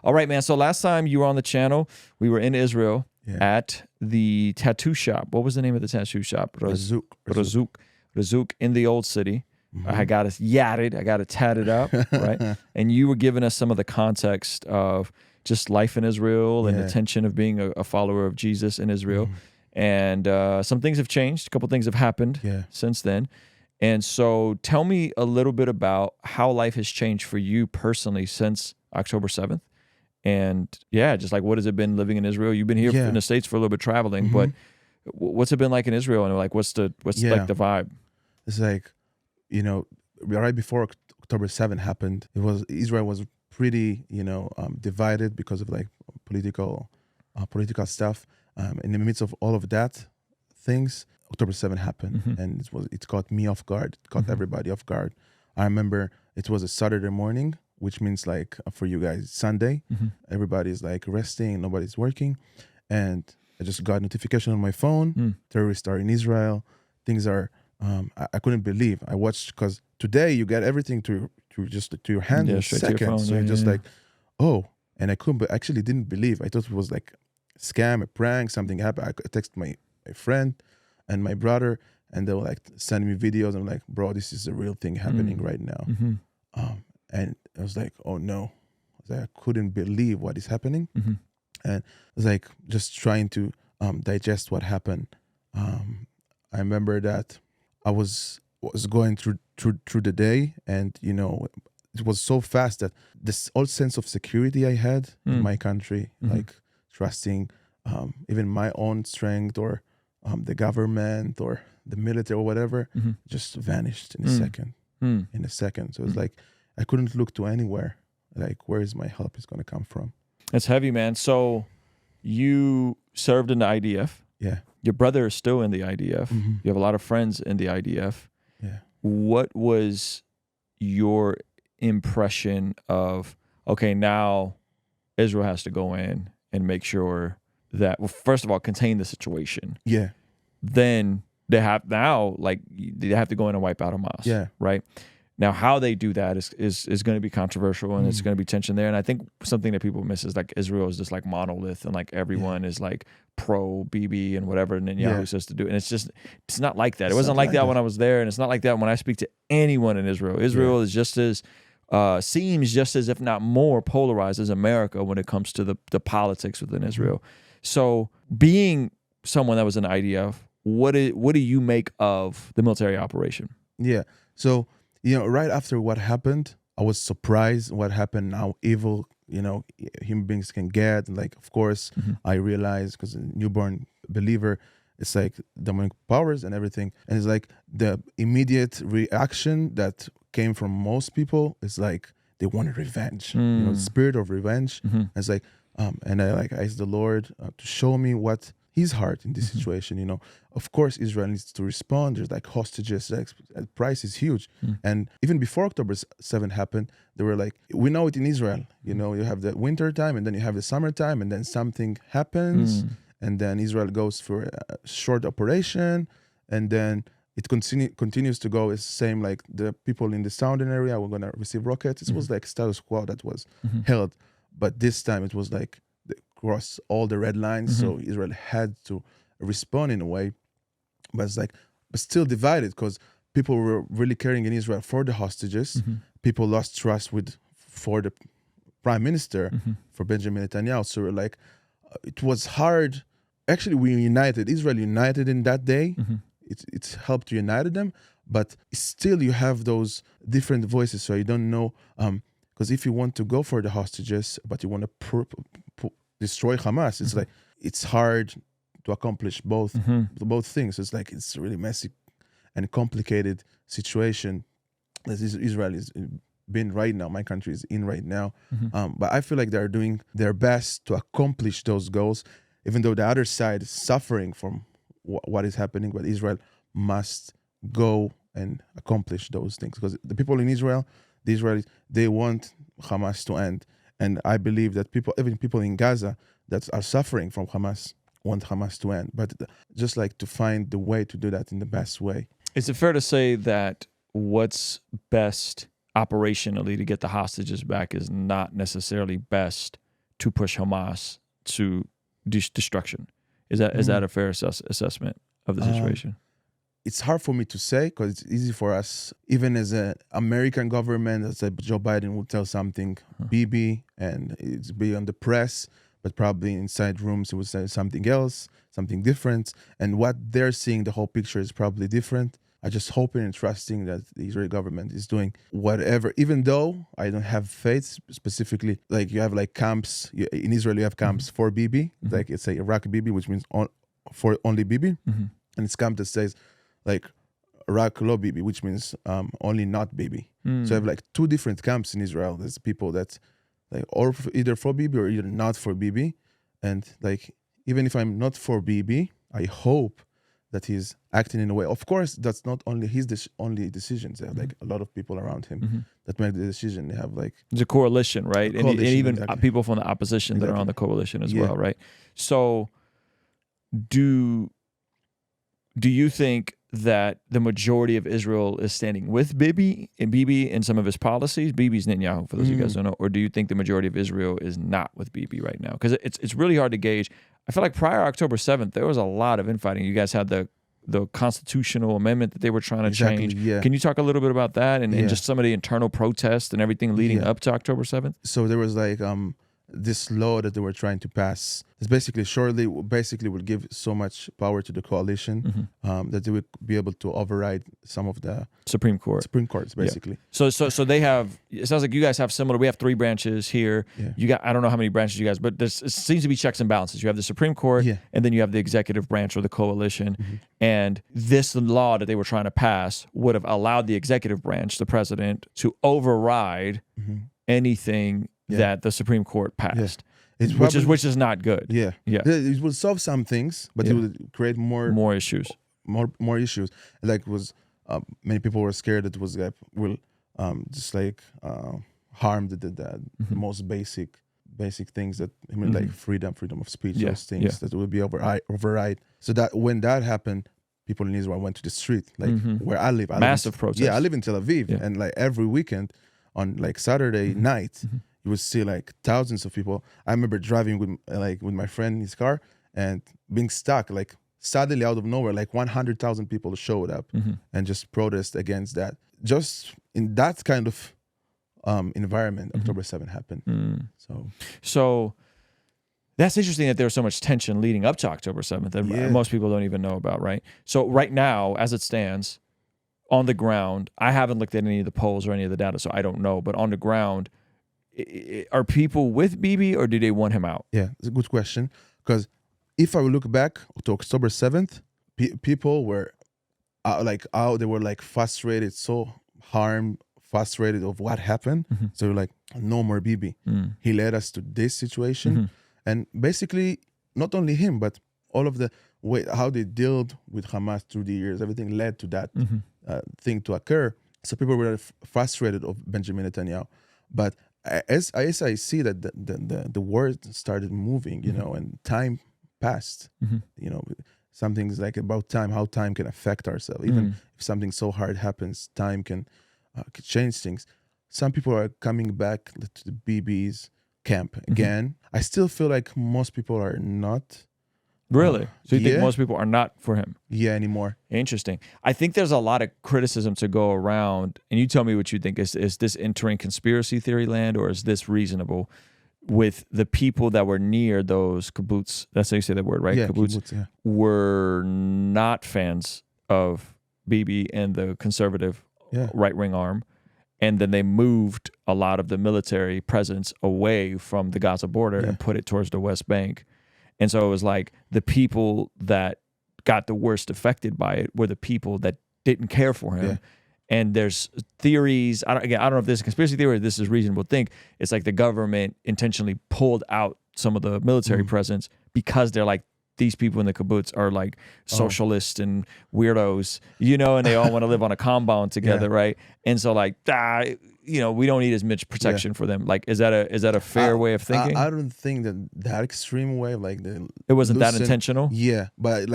All right, man. So last time you were on the channel, we were in Israel at the tattoo shop. What was the name of the tattoo shop? Razuk in the old city. I got it yatted. I got it tatted up, right? And you were giving us some of the context of just life in Israel and the tension of being a follower of Jesus in Israel. And some things have changed. A couple things have happened since then. And so tell me a little bit about how life has changed for you personally since October 7th. And just like, what has it been living in Israel? You've been here in the States for a little bit traveling, but what's it been like in Israel? And like, what's like the vibe? It's like, right before October 7th happened, Israel was pretty, divided because of like political stuff. In the midst of all of that things, October 7th happened, and it caught me off guard. It caught everybody off guard. I remember it was a Saturday morning, which means like for you guys, Sunday. Everybody's like resting, nobody's working. And I just got a notification on my phone. Terrorists are in Israel. Things are, I couldn't believe. I watched, because today you get everything to your hand in a second. So you're just like, oh, and I actually didn't believe. I thought it was like a scam, a prank, something happened. I texted my friend and my brother, and they were like sending me videos. I'm like, bro, this is a real thing happening right now. And I was like, oh no. I couldn't believe what is happening. And I was like, just trying to digest what happened. I remember that I was going through the day, and it was so fast that this old sense of security I had in my country, like trusting even my own strength or the government or the military or whatever, just vanished in a second. In a second. So it was like I couldn't look to anywhere. Like, where is my help is going to come from? It's heavy, man. So you served in the IDF. Yeah. Your brother is still in the IDF. You have a lot of friends in the IDF. Yeah. What was your impression of, okay, now Israel has to go in and make sure that, well, first of all, contain the situation. Yeah. Then they have to go in and wipe out Hamas. Yeah. Right? Now, how they do that is going to be controversial, and it's going to be tension there. And I think something that people miss is like Israel is this like monolith, and like everyone is like pro Bibi and whatever Netanyahu says to do. And it's not like that. It wasn't like that when I was there, and it's not like that when I speak to anyone in Israel. Israel is just as seems just as, if not more, polarized as America when it comes to the politics within Israel. So, being someone that was in IDF, what do you make of the military operation? Yeah. So, right after what happened, I was surprised what happened, how evil, human beings can get. And like, of course, I realized, because a newborn believer, it's like demonic powers and everything. And it's like the immediate reaction that came from most people is like, they wanted revenge, spirit of revenge. And it's like, and I asked the Lord to show me what his heart in this situation. Of course Israel needs to respond. There's like hostages, the price is huge. And even before October 7 happened, they were like, we know it in Israel, you have the winter time, and then you have the summertime, and then something happens, and then Israel goes for a short operation, and then it continues to go. It's the same, like the people in the southern area were going to receive rockets. It was like status quo that was held, but this time it was like cross all the red lines, so Israel had to respond in a way, but still divided, because people were really caring in Israel for the hostages. People lost trust for the prime minister, for Benjamin Netanyahu. So we're like, it was hard. Actually, Israel united in that day. It helped to unite them, but still you have those different voices. So you don't know, because if you want to go for the hostages, but you want to destroy Hamas, it's like, it's hard to accomplish both things. It's like, it's a really messy and complicated situation that Israel is been right now. My country is in right now. But I feel like they're doing their best to accomplish those goals, even though the other side is suffering from what is happening. But Israel must go and accomplish those things, because the people in Israel, the Israelis, they want Hamas to end. And I believe that even people in Gaza that are suffering from Hamas, want Hamas to end. But just like to find the way to do that in the best way. Is it fair to say that what's best operationally to get the hostages back is not necessarily best to push Hamas to destruction. Is that a fair assessment of the situation? It's hard for me to say because it's easy for us, even as an American government, as Joe Biden will tell something, Bibi, and it's be on the press, but probably inside rooms it will say something else, something different. And what they're seeing, the whole picture is probably different. I just hoping and trusting that the Israeli government is doing whatever, even though I don't have faith specifically. Like you have like camps, in Israel you have camps for Bibi, like it's a Iraq Bibi, which means for only Bibi. And it's camp that says, like Iraq Lo Bibi, which means only not Bibi. So I have like two different camps in Israel. There's people that like or either for Bibi or either not for Bibi. And like even if I'm not for Bibi, I hope that he's acting in a way. Of course, that's not only his only decisions. There are like a lot of people around him that make the decision. They have like there's a coalition, right? And even exactly. people from the opposition that are on the coalition as well, right? So do you think that the majority of Israel is standing with Bibi in some of his policies? Bibi's Netanyahu, for those of you guys who don't know. Or do you think the majority of Israel is not with Bibi right now? Because it's really hard to gauge. I feel like prior October 7th, there was a lot of infighting. You guys had the constitutional amendment that they were trying to change. Yeah. Can you talk a little bit about that and just some of the internal protests and everything leading up to October 7th? So there was like this law that they were trying to pass. It's basically would give so much power to the coalition that they would be able to override some of the Supreme Courts, basically. Yeah. So they have. It sounds like you guys have similar. We have 3 branches here. Yeah. You got. I don't know how many branches you guys, but it seems to be checks and balances. You have the Supreme Court, and then you have the executive branch or the coalition. And this law that they were trying to pass would have allowed the executive branch, the president, to override anything that the Supreme Court passed, which is not good. Yeah. It will solve some things, but it will create more issues. More issues. Like was many people were scared that it was like will just like harm the most basic things that like freedom of speech, those things that will be override. So that when that happened, people in Israel went to the street, like where I live. Massive protests. Yeah, I live in Tel Aviv, and like every weekend on like Saturday night. You would see like thousands of people. I remember driving with my friend in his car and being stuck. Like suddenly out of nowhere, like 100,000 people showed up and just protest against that. Just in that kind of environment, October 7th happened. So that's interesting that there's so much tension leading up to October 7th that most people don't even know about, right? So right now, as it stands, on the ground, I haven't looked at any of the polls or any of the data, so I don't know. But on the ground, are people with Bibi or do they want him out? Yeah, it's a good question. Because if I look back to October 7th, people were they were like frustrated, frustrated of what happened. So they're like, no more Bibi. He led us to this situation. And basically, not only him, but all of the way how they dealt with Hamas through the years, everything led to that thing to occur. So people were frustrated of Benjamin Netanyahu. But as I see that the world started moving, and time passed, something's like about time, how time can affect ourselves. Even if something so hard happens, time can change things. Some people are coming back to the BB's camp again. I still feel like most people are not. Really? So you think most people are not for him? Yeah, anymore. Interesting. I think there's a lot of criticism to go around, and you tell me what you think. Is this entering conspiracy theory land, or is this reasonable with the people that were near those kibbutz? That's how you say that word, right? Yeah, kibbutz were not fans of Bibi and the conservative right-wing arm, and then they moved a lot of the military presence away from the Gaza border and put it towards the West Bank. And so it was like the people that got the worst affected by it were the people that didn't care for him. Yeah. And there's theories. I don't know if this is a conspiracy theory or this is reasonable to think. It's like the government intentionally pulled out some of the military presence because they're like, these people in the kibbutz are like socialists and weirdos, and they all want to live on a compound together, right? And so like, we don't need as much protection for them. Like, is that a fair way of thinking? I don't think that extreme way, like it wasn't that intentional. Yeah, but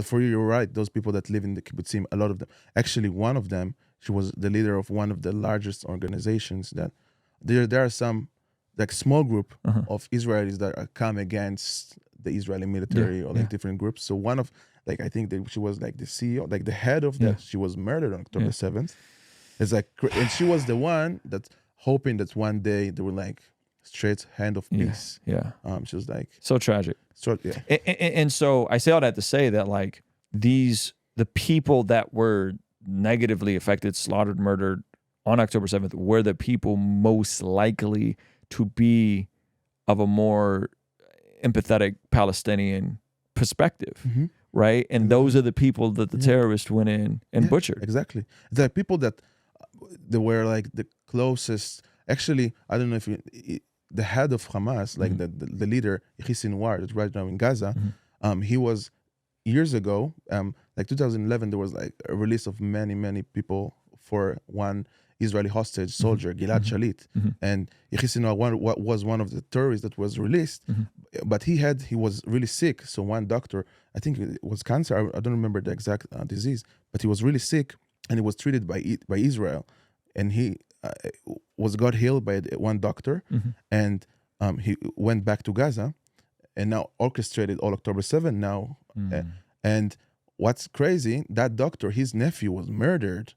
for you, you're right. Those people that live in the kibbutzim, a lot of them. Actually, one of them, she was the leader of one of the largest organizations. That there are some like small group of Israelis that are come against the Israeli military or like different groups. So one of like I think that she was like the CEO, like the head of that. She was murdered on October 7th. It's like, and she was the one that hoping that one day they were like straight hand of peace. She was like so tragic. So and so I say all that to say that like the people that were negatively affected, slaughtered, murdered on October 7th were the people most likely to be of a more empathetic Palestinian perspective, right? And those are the people that the terrorists went in and butchered. Exactly. The people that they were like the closest. Actually, I don't know if the head of Hamas, like the leader, Yahya Sinwar, that's right now in Gaza, he was years ago, like 2011, there was like a release of many people for one Israeli hostage soldier, Gilad Shalit, and Yahya Sinwar was one of the terrorists that was released, but he was really sick. So one doctor, I think it was cancer, I don't remember the exact disease, but he was really sick and he was treated by Israel, and he got healed by one doctor, and he went back to Gaza, and now orchestrated all October 7th now, and what's crazy, that doctor, his nephew was murdered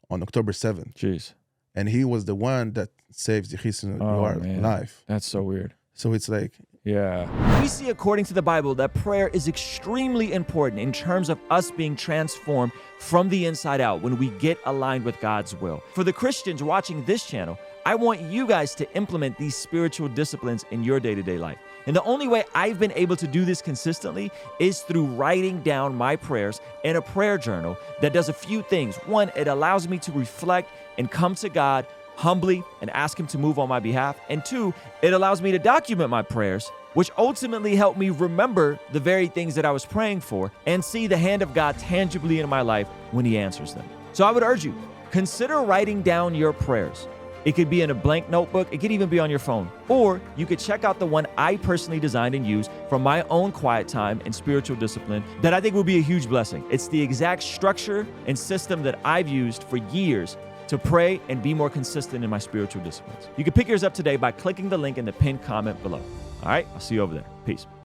on October 7th. Jeez. And he was the one that saved Yahya Sinwar's life. That's so weird. So it's like... Yeah. We see according to the Bible that prayer is extremely important in terms of us being transformed from the inside out when we get aligned with God's will. For the Christians watching this channel, I want you guys to implement these spiritual disciplines in your day-to-day life. And the only way I've been able to do this consistently is through writing down my prayers in a prayer journal that does a few things. One, it allows me to reflect and come to God humbly and ask Him to move on my behalf. And two, it allows me to document my prayers, which ultimately help me remember the very things that I was praying for and see the hand of God tangibly in my life when He answers them. So I would urge you, consider writing down your prayers. It could be in a blank notebook. It could even be on your phone. Or you could check out the one I personally designed and used from my own quiet time and spiritual discipline that I think will be a huge blessing. It's the exact structure and system that I've used for years to pray and be more consistent in my spiritual disciplines. You can pick yours up today by clicking the link in the pinned comment below. All right, I'll see you over there. Peace.